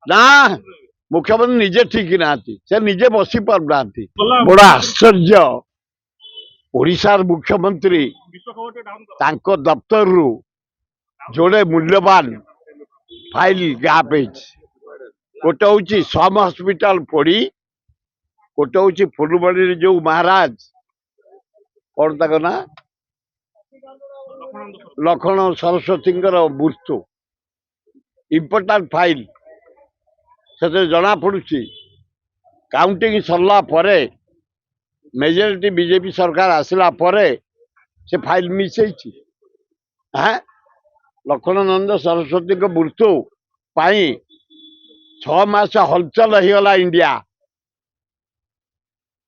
ନା ମୁଖ୍ୟମନ୍ତ୍ରୀ ନିଜେ ଠିକ ନାହାନ୍ତି, ସେ ନିଜେ ବସି ପାରୁନାହାନ୍ତି। ବଡ ଆଶ୍ଚର୍ଯ୍ୟ, ଓଡିଶାର ମୁଖ୍ୟମନ୍ତ୍ରୀ ତାଙ୍କ ଦପ୍ତରରୁ ଯୋଡେ ମୂଲ୍ୟବାନ ଫାଇଲ ଗ୍ୟାପ୍ ହେଇଛି। ଗୋଟେ ହଉଛି ସମ ହସ୍ପିଟାଲ ପୋଡି, ଗୋଟେ ହଉଛି ଫୁଲବାଣୀରେ ଯୋଉ ମହାରାଜ କଣ ତାଙ୍କ ନା ଲକ୍ଷ୍ମଣ ସରସ୍ୱତୀଙ୍କର ମୃତ୍ୟୁ, ଇମ୍ପୋର୍ଟାଣ୍ଟ ଫାଇଲ। ସେଥିରେ ଜଣା ପଡୁଛି କାଉଣ୍ଟିଂ ସରିଲା ପରେ, ମେଜରିଟି ବିଜେପି ସରକାର ଆସିଲା ପରେ ସେ ଫାଇଲ ମିସ୍ ହେଇଛି। ଲକ୍ଷ୍ମଣାନନ୍ଦ ସରସ୍ୱତୀଙ୍କ ମୃତ୍ୟୁ ପାଇଁ 6 ମାସ ହଲଚଲ ହେଇଗଲା ଇଣ୍ଡିଆ।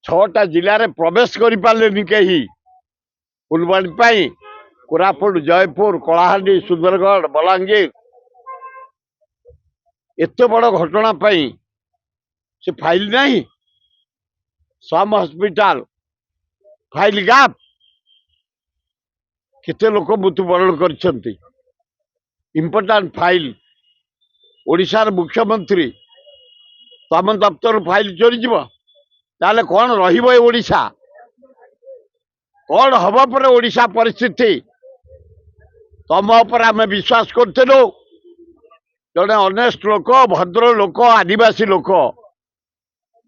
6ଟା ଜିଲ୍ଲାରେ ପ୍ରବେଶ କରିପାରିଲେନି କେହି। ଫୁଲବାଣୀ ପାଇଁ କୋରାପୁଟ, ଜୟପୁର, କଳାହାଣ୍ଡି, ସୁନ୍ଦରଗଡ଼, ବଲାଙ୍ଗୀର, ଏତେ ବଡ ଘଟଣା ପାଇଁ ସେ ଫାଇଲ ନାହିଁ। ସମ ହସ୍ପିଟାଲ ଫାଇଲ ଗ୍ୟାପ୍, କେତେ ଲୋକ ମୃତ୍ୟୁବରଣ କରିଛନ୍ତି। ଇମ୍ପୋର୍ଟାଣ୍ଟ ଫାଇଲ, ଓଡିଶାର ମୁଖ୍ୟମନ୍ତ୍ରୀ ତମ ଦପ୍ତର ଫାଇଲ ଚୋରିଯିବ, ତାହେଲେ କଣ ରହିବ ଏ ଓଡିଶା? କଣ ହବ ପରେ ଓଡିଶା ପରିସ୍ଥିତି? ତମ ଉପରେ ଆମେ ବିଶ୍ୱାସ କରୁଥିଲୁ, ଜଣେ ଅନେଷ୍ଟ ଲୋକ, ଭଦ୍ର ଲୋକ, ଆଦିବାସୀ ଲୋକ,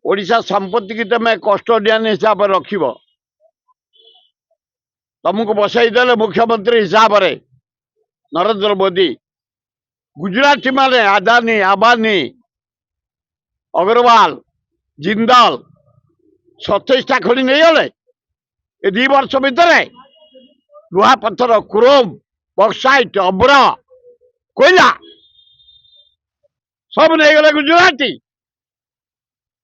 ଓଡିଶା ସମ୍ପତ୍ତି କି ତମେ କଷ୍ଟୋଡିଆନ ହିସାବରେ ରଖିବ। ତମକୁ ବସାଇ ଦେଲେ ମୁଖ୍ୟମନ୍ତ୍ରୀ ହିସାବରେ ନରେନ୍ଦ୍ର ମୋଦି। ଗୁଜରାଟୀ ମାନେ ଆଦାନୀ, ଆମ୍ବାନୀ, ଅଗ୍ରୱାଲ, ଜିନ୍ଦଲ 27ଟା ଖଣି ନେଇଗଲେ ଏ 2 ବର୍ଷ ଭିତରେ। ଲୁହା ପଥର, କ୍ରୋମ, ବକ୍ସାଇଟ, ଅବ୍ର, କୋଇଲା ସବୁ ନେଇଗଲେ ଗୁଜରାଟୀ।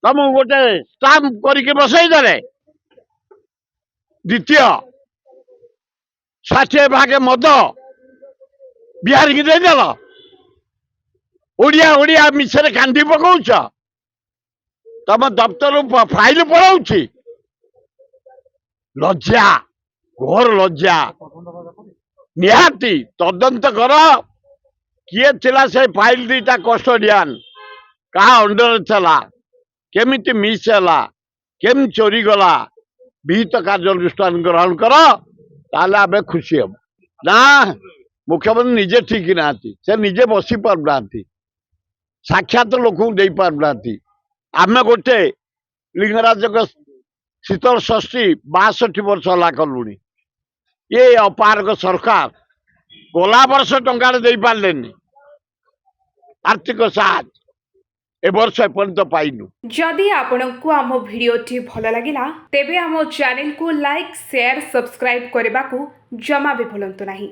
ତମକୁ ଗୋଟେ ଷ୍ଟାମ୍ପ କରିକି ବସେଇ ଦେଲେ। ଦ୍ୱିତୀୟ, 60 ଭାଗ ମଦ ବିହାରୀକି ଦେଇଦେଲ। ଓଡିଆ ମିଶରେ କାନ୍ଦି ପକଉଛ। ତମ ଦପ୍ତର ଫାଇଲ ପଳାଉଛି। ଲଜ୍ଜା, ଘୋର ଲଜ୍ଜା। ନିହାତି ତଦନ୍ତ କର, କିଏ ଥିଲା ସେ ଫାଇଲ 2ଟା କଷ୍ଟୋଡିଆନ, କାହା ଅଣ୍ଡରରେ ଥିଲା, କେମିତି ମିସ୍ ହେଲା, କେମିତି ଚୋରି ଗଲା, ବିହିତ କାର୍ଯ୍ୟାନୁଷ୍ଠାନ ଗ୍ରହଣ କର, ତାହେଲେ ଆମେ ଖୁସି ହବୁ। ନା ମୁଖ୍ୟମନ୍ତ୍ରୀ ନିଜେ ଠିକ ନାହାନ୍ତି, ସେ ନିଜେ ବସି ପାରୁନାହାନ୍ତି, ସାକ୍ଷାତ ଲୋକଙ୍କୁ ଦେଇ ପାରୁନାହାନ୍ତି। ଆମେ ଗୋଟେ ଲିଙ୍ଗରାଜଙ୍କ ଶୀତଳ ଷଷ୍ଠୀ 62 ବର୍ଷ ହେଲା କଲୁଣି। ଏ ଅପାରଗ ସରକାର ଗଲା ବର୍ଷ ଟଙ୍କାରେ ଦେଇପାରିଲେନି ଆର୍ଥିକ ସାହାଯ୍ୟ, ଏ ବର୍ଷ ଏପର୍ଯ୍ୟନ୍ତ ପାଇନୁ। जदि आपंक आम भिडी भल लगा तेब आम चैनल को लाइक, शेयर, सब्सक्राइब करने को जमा भी भूलु नहीं।